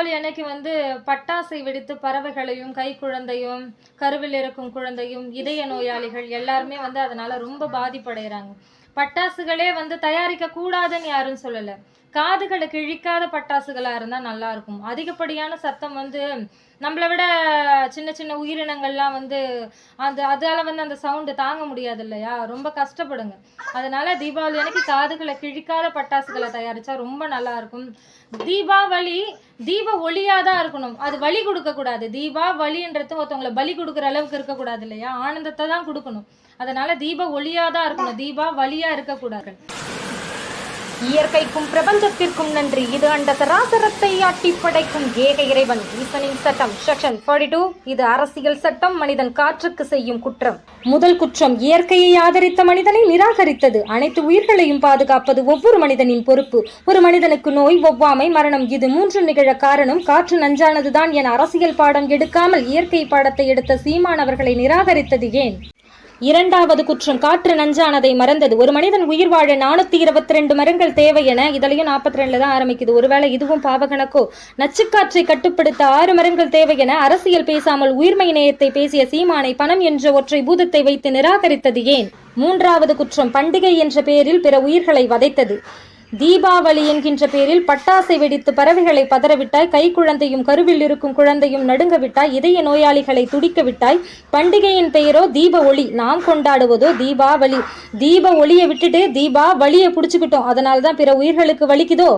தீபாவளி அன்னைக்கு வந்து பட்டாசை வெடித்து பறவைகளையும், கைக்குழந்தையும், கருவில் இருக்கும் குழந்தையும், இதய நோயாளிகள் எல்லாருமே வந்து அதனால ரொம்ப பாதிப்படைகிறாங்க. பட்டாசுகளே வந்து தயாரிக்க கூடாதுன்னு யாரும் சொல்லல. காதுகளை கிழிக்காத பட்டாசுகளா இருந்தா நல்லா இருக்கும். அதிகப்படியான சத்தம் வந்து நம்மள விட சின்ன சின்ன உயிரினங்கள்லாம் வந்து அதால வந்து அந்த சவுண்டு தாங்க முடியாது இல்லையா? ரொம்ப கஷ்டப்படுங்க. அதனால தீபாவளி அன்னைக்கு காதுகளை கிழிக்காத பட்டாசுகளை தயாரிச்சா ரொம்ப நல்லா இருக்கும். தீபாவளி தீப ஒளியா தான் இருக்கணும். அது வலி கொடுக்க கூடாது. தீபாவளின்றது ஒருத்தவங்களை பலி கொடுக்குற அளவுக்கு இருக்கக்கூடாது இல்லையா? ஆனந்தத்தை தான் கொடுக்கணும். அதனால தீப ஒளியா தான் இருக்கணும். தீபாவளியா இருக்கக்கூடாது. இயற்கைக்கும் பிரபஞ்சத்திற்கும் நன்றி. இது அண்ட சராசரத்தை ஆட்டி படைக்கும் ஏக இறைவன். ஈசனின் சட்டம் செக்ஷன் 42. இது அரசியல் சட்டம். மனிதன் காற்றுக்கு செய்யும் குற்றம். முதல் குற்றம், இயற்கையை ஆதரித்த மனிதனை நிராகரித்தது. அனைத்து உயிர்களையும் பாதுகாப்பது ஒவ்வொரு மனிதனின் பொறுப்பு. ஒரு மனிதனுக்கு நோய், ஒவ்வாமை, மரணம் இது மூன்று நிகழ காரணம் காற்று நஞ்சானதுதான் என அரசியல் பாடம் எடுக்காமல் இயற்கை பாடத்தை எடுத்த சீமானவர்களை நிராகரித்தது ஏன்? இரண்டாவது குற்றம், காற்று நஞ்சானதை மறந்தது. ஒரு மனிதன் உயிர் வாழ 422 மரங்கள் தேவை என இதுலயும் 42 தான் ஆரம்பிக்குது. ஒருவேளை இதுவும் பாவகணக்கோ? நச்சுக்காற்றை கட்டுப்படுத்த 6 மரங்கள் தேவை என அரசியல் பேசாமல் உயிர்மை நேயத்தை பேசிய சீமானை பணம் என்ற ஒற்றை பூதத்தை வைத்து நிராகரித்தது ஏன்? மூன்றாவது குற்றம், பண்டிகை என்ற பெயரில் பிற உயிர்களை வதைத்தது. தீபாவளி என்கின்ற பேரில் பட்டாசை வெடித்து பறவைகளை பதறவிட்டாய், கைக்குழந்தையும் கருவில் இருக்கும் குழந்தையும் நடுங்க விட்டாய், இதய நோயாளிகளை துடிக்க விட்டாய். பண்டிகையின் பெயரோ தீப ஒளி, நாம் கொண்டாடுவதோ தீபாவளி. தீப ஒளியை விட்டுட்டு தீபாவளியை பிடிச்சுக்கிட்டோம். அதனால்தான் பிற உயிர்களுக்கு வலிக்குதோ?